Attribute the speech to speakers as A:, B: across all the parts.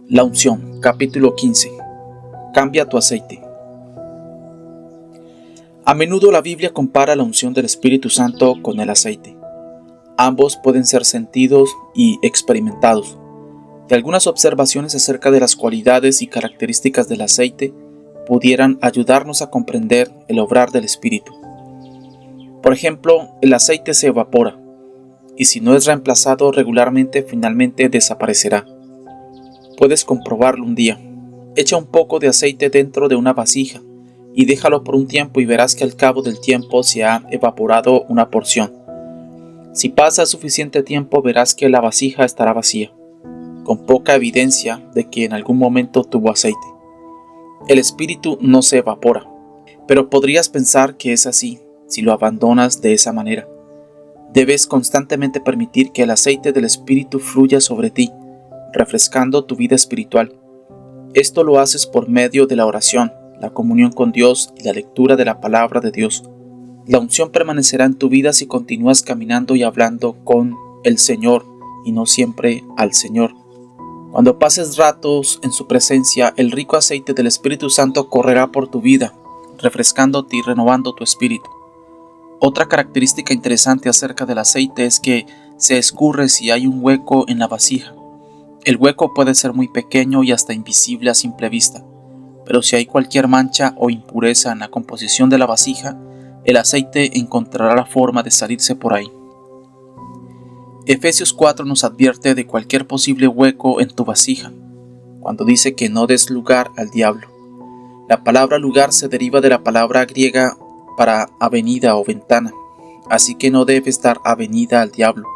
A: La unción, capítulo 15. Cambia tu aceite. A menudo la Biblia compara la unción del Espíritu Santo con el aceite. Ambos pueden ser sentidos y experimentados. Y algunas observaciones acerca de las cualidades y características del aceite pudieran ayudarnos a comprender el obrar del Espíritu. Por ejemplo, el aceite se evapora, y si no es reemplazado regularmente, finalmente desaparecerá. Puedes comprobarlo un día. Echa un poco de aceite dentro de una vasija y déjalo por un tiempo y verás que al cabo del tiempo se ha evaporado una porción. Si pasa suficiente tiempo, verás que la vasija estará vacía, con poca evidencia de que en algún momento tuvo aceite. El espíritu no se evapora, pero podrías pensar que es así si lo abandonas de esa manera. Debes constantemente permitir que el aceite del espíritu fluya sobre ti, refrescando tu vida espiritual. Esto lo haces por medio de la oración, la comunión con Dios y la lectura de la palabra de Dios. La unción permanecerá en tu vida si continúas caminando y hablando con el Señor y no siempre al Señor. Cuando pases ratos en su presencia, el rico aceite del Espíritu Santo correrá por tu vida, refrescándote y renovando tu espíritu. Otra característica interesante acerca del aceite es que se escurre si hay un hueco en la vasija. El hueco puede ser muy pequeño y hasta invisible a simple vista, pero si hay cualquier mancha o impureza en la composición de la vasija, el aceite encontrará la forma de salirse por ahí. Efesios 4 nos advierte de cualquier posible hueco en tu vasija, cuando dice que no des lugar al diablo. La palabra lugar se deriva de la palabra griega para avenida o ventana, así que no debes dar avenida al diablo.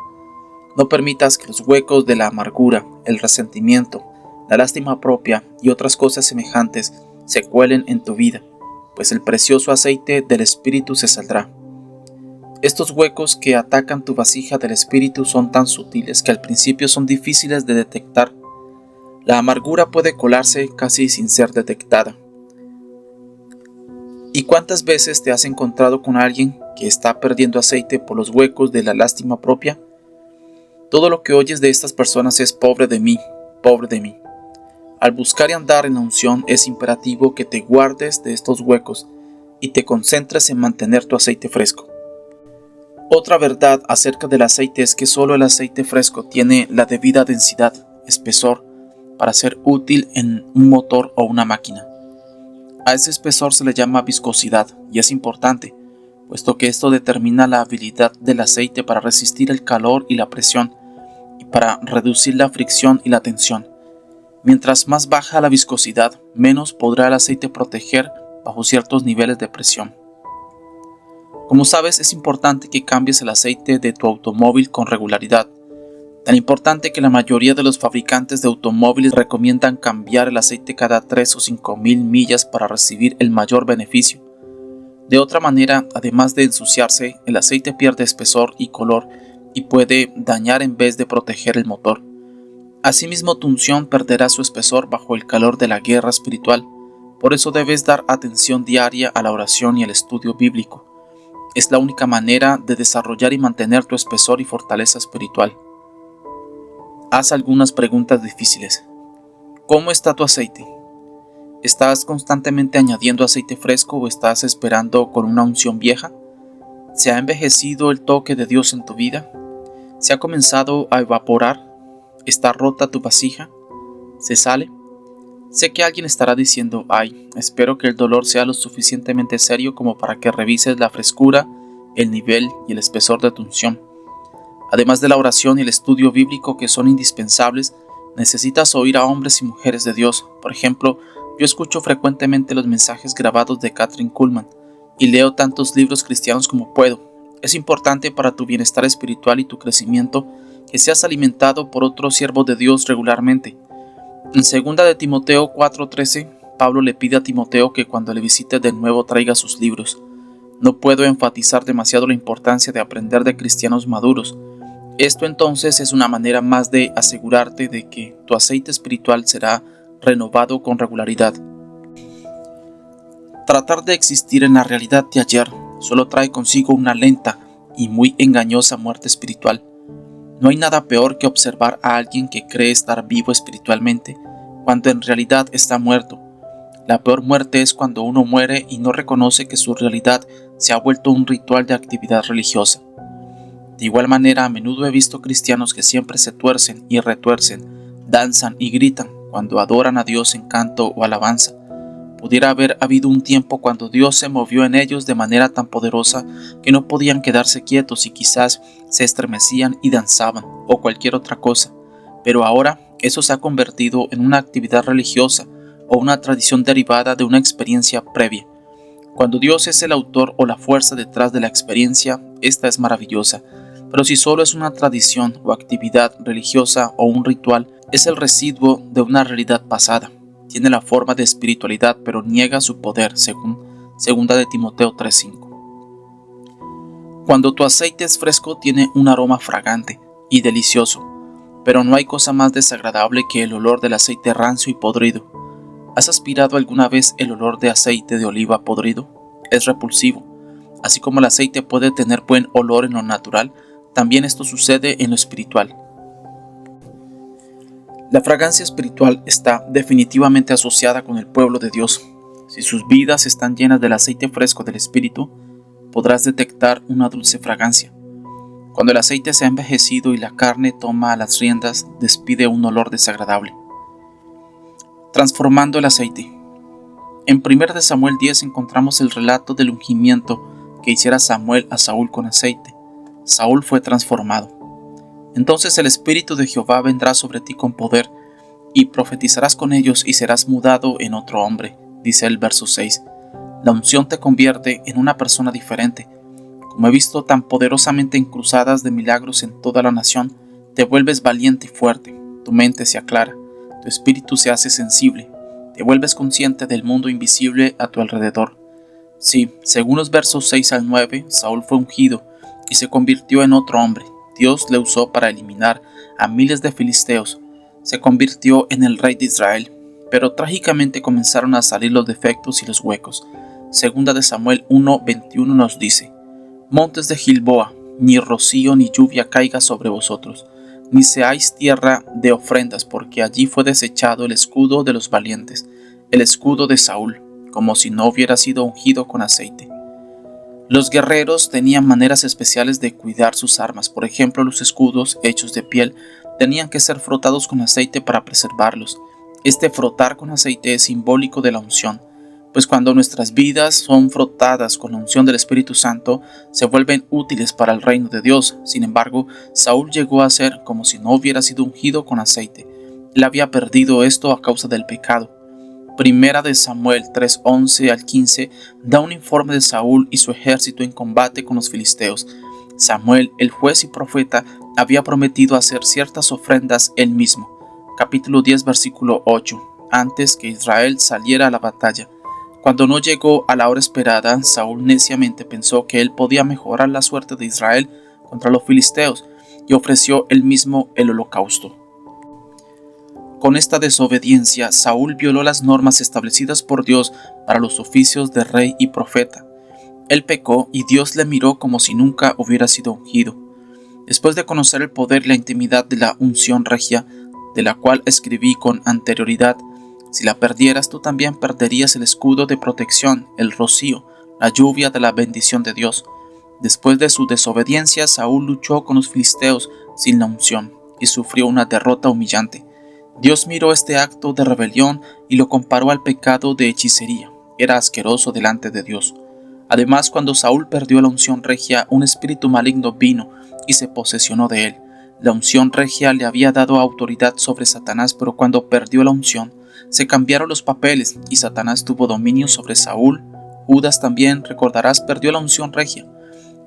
A: No permitas que los huecos de la amargura, el resentimiento, la lástima propia y otras cosas semejantes se cuelen en tu vida, pues el precioso aceite del Espíritu se saldrá. Estos huecos que atacan tu vasija del Espíritu son tan sutiles que al principio son difíciles de detectar. La amargura puede colarse casi sin ser detectada. ¿Y cuántas veces te has encontrado con alguien que está perdiendo aceite por los huecos de la lástima propia? Todo lo que oyes de estas personas es pobre de mí, pobre de mí. Al buscar y andar en la unción es imperativo que te guardes de estos huecos y te concentres en mantener tu aceite fresco. Otra verdad acerca del aceite es que solo el aceite fresco tiene la debida densidad, espesor, para ser útil en un motor o una máquina. A ese espesor se le llama viscosidad y es importante, puesto que esto determina la habilidad del aceite para resistir el calor y la presión y para reducir la fricción y la tensión. Mientras más baja la viscosidad, menos podrá el aceite proteger bajo ciertos niveles de presión. Como sabes, es importante que cambies el aceite de tu automóvil con regularidad. Tan importante que la mayoría de los fabricantes de automóviles recomiendan cambiar el aceite cada 3 o 5 mil millas para recibir el mayor beneficio. De otra manera, además de ensuciarse, el aceite pierde espesor y color y puede dañar en vez de proteger el motor. Asimismo, tu unción perderá su espesor bajo el calor de la guerra espiritual. Por eso debes dar atención diaria a la oración y al estudio bíblico. Es la única manera de desarrollar y mantener tu espesor y fortaleza espiritual. Haz algunas preguntas difíciles. ¿Cómo está tu aceite? ¿Estás constantemente añadiendo aceite fresco o estás esperando con una unción vieja? ¿Se ha envejecido el toque de Dios en tu vida? ¿Se ha comenzado a evaporar? ¿Está rota tu vasija? ¿Se sale? Sé que alguien estará diciendo, ay, espero que el dolor sea lo suficientemente serio como para que revises la frescura, el nivel y el espesor de tu unción. Además de la oración y el estudio bíblico que son indispensables, necesitas oír a hombres y mujeres de Dios. Por ejemplo, yo escucho frecuentemente los mensajes grabados de Kathryn Kuhlman y leo tantos libros cristianos como puedo. Es importante para tu bienestar espiritual y tu crecimiento que seas alimentado por otros siervos de Dios regularmente. En 2 de Timoteo 4:13, Pablo le pide a Timoteo que cuando le visite de nuevo traiga sus libros. No puedo enfatizar demasiado la importancia de aprender de cristianos maduros. Esto entonces es una manera más de asegurarte de que tu aceite espiritual será renovado con regularidad. Tratar de existir en la realidad de ayer solo trae consigo una lenta y muy engañosa muerte espiritual. No hay nada peor que observar a alguien que cree estar vivo espiritualmente cuando en realidad está muerto. La peor muerte es cuando uno muere y no reconoce que su realidad se ha vuelto un ritual de actividad religiosa. De igual manera, a menudo he visto cristianos que siempre se tuercen y retuercen, danzan y gritan cuando adoran a Dios en canto o alabanza. Pudiera haber habido un tiempo cuando Dios se movió en ellos de manera tan poderosa que no podían quedarse quietos y quizás se estremecían y danzaban o cualquier otra cosa, pero ahora eso se ha convertido en una actividad religiosa o una tradición derivada de una experiencia previa. Cuando Dios es el autor o la fuerza detrás de la experiencia, esta es maravillosa, pero si solo es una tradición o actividad religiosa o un ritual, es el residuo de una realidad pasada. Tiene la forma de espiritualidad, pero niega su poder, según 2 de Timoteo 3:5. Cuando tu aceite es fresco, tiene un aroma fragante y delicioso, pero no hay cosa más desagradable que el olor del aceite rancio y podrido. ¿Has aspirado alguna vez el olor de aceite de oliva podrido? Es repulsivo. Así como el aceite puede tener buen olor en lo natural, también esto sucede en lo espiritual. La fragancia espiritual está definitivamente asociada con el pueblo de Dios. Si sus vidas están llenas del aceite fresco del Espíritu, podrás detectar una dulce fragancia. Cuando el aceite se ha envejecido y la carne toma las riendas, despide un olor desagradable. Transformando el aceite. En 1 de Samuel 10 encontramos el relato del ungimiento que hiciera Samuel a Saúl con aceite. Saúl fue transformado. Entonces el Espíritu de Jehová vendrá sobre ti con poder, y profetizarás con ellos y serás mudado en otro hombre, dice el verso 6. La unción te convierte en una persona diferente. Como he visto tan poderosamente en cruzadas de milagros en toda la nación, te vuelves valiente y fuerte, tu mente se aclara, tu espíritu se hace sensible, te vuelves consciente del mundo invisible a tu alrededor. Sí, según los versos 6 al 9, Saúl fue ungido y se convirtió en otro hombre. Dios le usó para eliminar a miles de filisteos. Se convirtió en el rey de Israel, pero trágicamente comenzaron a salir los defectos y los huecos. Segunda de Samuel 1:21 nos dice: Montes de Gilboa, ni rocío ni lluvia caiga sobre vosotros, ni seáis tierra de ofrendas, porque allí fue desechado el escudo de los valientes, el escudo de Saúl, como si no hubiera sido ungido con aceite. Los guerreros tenían maneras especiales de cuidar sus armas. Por ejemplo, los escudos hechos de piel tenían que ser frotados con aceite para preservarlos. Este frotar con aceite es simbólico de la unción, pues cuando nuestras vidas son frotadas con la unción del Espíritu Santo, se vuelven útiles para el reino de Dios. Sin embargo, Saúl llegó a ser como si no hubiera sido ungido con aceite. Él había perdido esto a causa del pecado. Primera de Samuel 3:11 al 15 da un informe de Saúl y su ejército en combate con los filisteos. Samuel, el juez y profeta, había prometido hacer ciertas ofrendas él mismo. Capítulo 10, versículo 8, antes que Israel saliera a la batalla. Cuando no llegó a la hora esperada, Saúl neciamente pensó que él podía mejorar la suerte de Israel contra los filisteos y ofreció él mismo el holocausto. Con esta desobediencia, Saúl violó las normas establecidas por Dios para los oficios de rey y profeta. Él pecó y Dios le miró como si nunca hubiera sido ungido. Después de conocer el poder y la intimidad de la unción regia, de la cual escribí con anterioridad, si la perdieras tú también perderías el escudo de protección, el rocío, la lluvia de la bendición de Dios. Después de su desobediencia, Saúl luchó con los filisteos sin la unción y sufrió una derrota humillante. Dios miró este acto de rebelión y lo comparó al pecado de hechicería. Era asqueroso delante de Dios. Además, cuando Saúl perdió la unción regia, un espíritu maligno vino y se posesionó de él. La unción regia le había dado autoridad sobre Satanás, pero cuando perdió la unción, se cambiaron los papeles y Satanás tuvo dominio sobre Saúl. Judas también, recordarás, perdió la unción regia.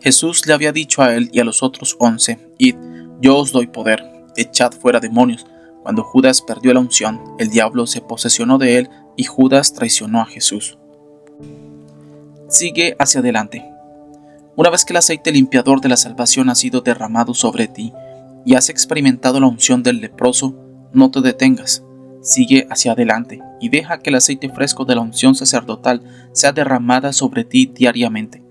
A: Jesús le había dicho a él y a los otros 11, «Id, yo os doy poder, echad fuera demonios». Cuando Judas perdió la unción, el diablo se posesionó de él y Judas traicionó a Jesús. Sigue hacia adelante. Una vez que el aceite limpiador de la salvación ha sido derramado sobre ti y has experimentado la unción del leproso, no te detengas. Sigue hacia adelante y deja que el aceite fresco de la unción sacerdotal sea derramada sobre ti diariamente,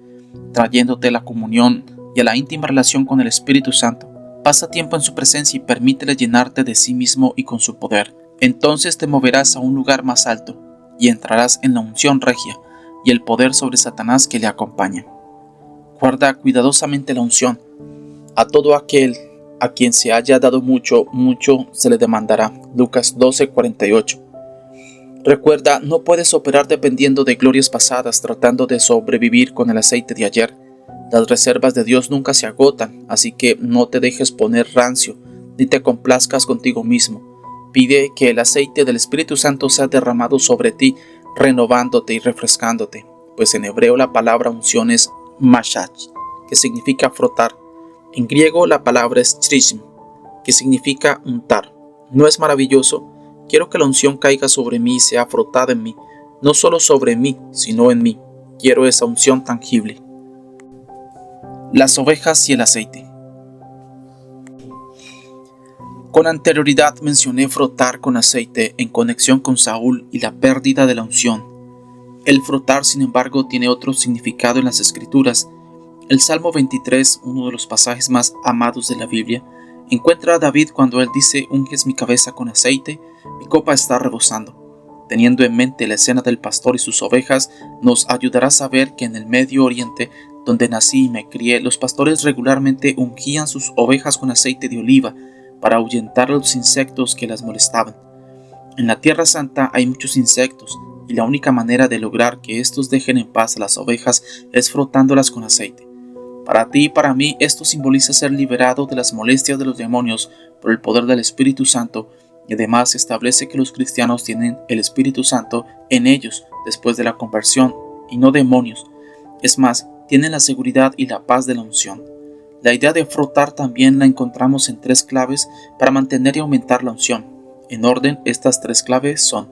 A: trayéndote la comunión y a la íntima relación con el Espíritu Santo. Pasa tiempo en su presencia y permítele llenarte de sí mismo y con su poder. Entonces te moverás a un lugar más alto y entrarás en la unción regia y el poder sobre Satanás que le acompaña. Guarda cuidadosamente la unción. A todo aquel a quien se haya dado mucho, mucho se le demandará. Lucas 12:48. Recuerda, no puedes operar dependiendo de glorias pasadas, tratando de sobrevivir con el aceite de ayer. Las reservas de Dios nunca se agotan, así que no te dejes poner rancio, ni te complazcas contigo mismo. Pide que el aceite del Espíritu Santo sea derramado sobre ti, renovándote y refrescándote, pues en hebreo la palabra unción es mashach, que significa frotar. En griego la palabra es trism, que significa untar. ¿No es maravilloso? Quiero que la unción caiga sobre mí y sea frotada en mí, no solo sobre mí, sino en mí. Quiero esa unción tangible. Las ovejas y el aceite. Con anterioridad mencioné frotar con aceite en conexión con Saúl y la pérdida de la unción. El frotar, sin embargo, tiene otro significado en las Escrituras. El Salmo 23, uno de los pasajes más amados de la Biblia, encuentra a David cuando él dice: «Unges mi cabeza con aceite, mi copa está rebosando». Teniendo en mente la escena del pastor y sus ovejas, nos ayudará a saber que en el Medio Oriente, donde nací y me crié, los pastores regularmente ungían sus ovejas con aceite de oliva para ahuyentar a los insectos que las molestaban. En la Tierra Santa hay muchos insectos, y la única manera de lograr que estos dejen en paz a las ovejas es frotándolas con aceite. Para ti y para mí esto simboliza ser liberado de las molestias de los demonios por el poder del Espíritu Santo, y además establece que los cristianos tienen el Espíritu Santo en ellos después de la conversión y no demonios. Es más, tienen la seguridad y la paz de la unción. La idea de frotar también la encontramos en 3 claves para mantener y aumentar la unción. En orden, estas 3 claves son: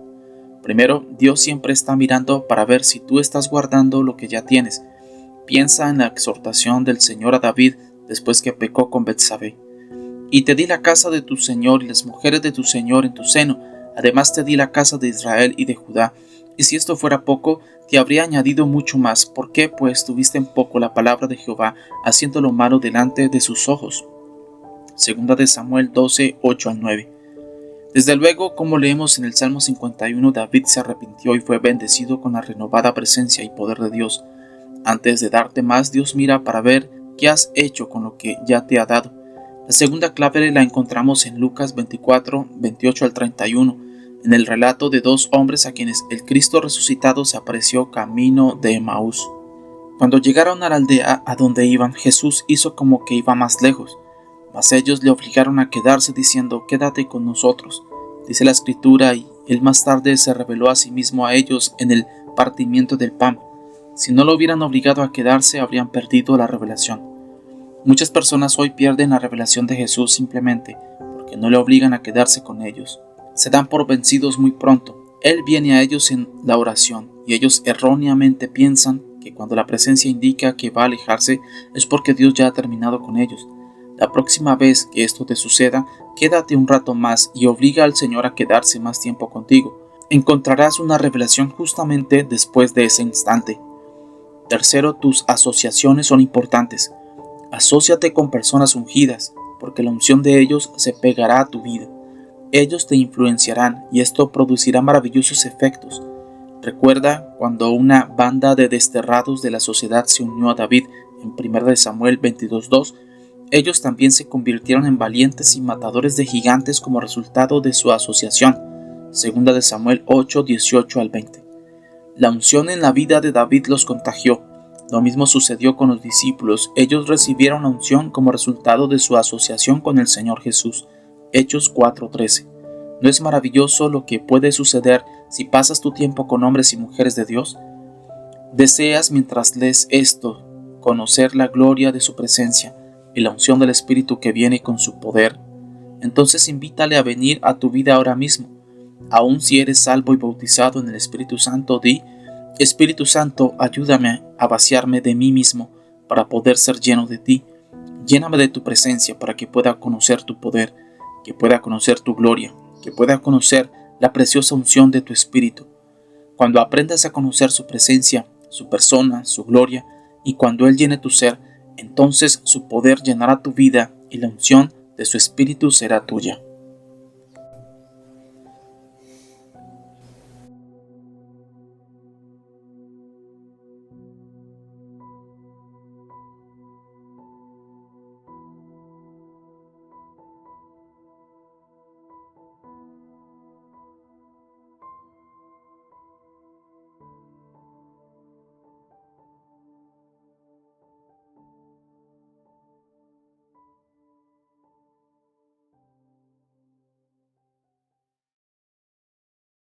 A: primero, Dios siempre está mirando para ver si tú estás guardando lo que ya tienes. Piensa en la exhortación del Señor a David después que pecó con Betsabé. «Y te di la casa de tu Señor y las mujeres de tu Señor en tu seno. Además te di la casa de Israel y de Judá. Y si esto fuera poco, te habría añadido mucho más. ¿Por qué, pues, tuviste en poco la palabra de Jehová, haciendo lo malo delante de sus ojos?» Segunda de Samuel 12, 8-9. Desde luego, como leemos en el Salmo 51, David se arrepintió y fue bendecido con la renovada presencia y poder de Dios. Antes de darte más, Dios mira para ver qué has hecho con lo que ya te ha dado. La segunda clave la encontramos en Lucas 24, 28-31, en el relato de 2 hombres a quienes el Cristo resucitado se apareció camino de Emaús. Cuando llegaron a la aldea a donde iban, Jesús hizo como que iba más lejos, mas ellos le obligaron a quedarse diciendo: «Quédate con nosotros». Dice la Escritura, y él más tarde se reveló a sí mismo a ellos en el partimiento del pan. Si no lo hubieran obligado a quedarse, habrían perdido la revelación. Muchas personas hoy pierden la revelación de Jesús simplemente porque no le obligan a quedarse con ellos. Se dan por vencidos muy pronto. Él viene a ellos en la oración y ellos erróneamente piensan que cuando la presencia indica que va a alejarse es porque Dios ya ha terminado con ellos. La próxima vez que esto te suceda, quédate un rato más y obliga al Señor a quedarse más tiempo contigo. Encontrarás una revelación justamente después de ese instante. Tercero, tus asociaciones son importantes. Asóciate con personas ungidas, porque la unción de ellos se pegará a tu vida. Ellos te influenciarán y esto producirá maravillosos efectos. Recuerda cuando una banda de desterrados de la sociedad se unió a David en 1 Samuel 22:2. Ellos también se convirtieron en valientes y matadores de gigantes como resultado de su asociación. 2 Samuel 8:18-20. La unción en la vida de David los contagió. Lo mismo sucedió con los discípulos. Ellos recibieron la unción como resultado de su asociación con el Señor Jesús. Hechos 4:13. ¿No es maravilloso lo que puede suceder si pasas tu tiempo con hombres y mujeres de Dios? ¿Deseas, mientras lees esto, conocer la gloria de su presencia y la unción del Espíritu que viene con su poder? Entonces invítale a venir a tu vida ahora mismo. Aun si eres salvo y bautizado en el Espíritu Santo, di: «Espíritu Santo, ayúdame a vaciarme de mí mismo para poder ser lleno de ti. Lléname de tu presencia para que pueda conocer tu poder, que pueda conocer tu gloria, que pueda conocer la preciosa unción de tu Espíritu». Cuando aprendas a conocer su presencia, su persona, su gloria, y cuando Él llene tu ser, entonces su poder llenará tu vida y la unción de su espíritu será tuya.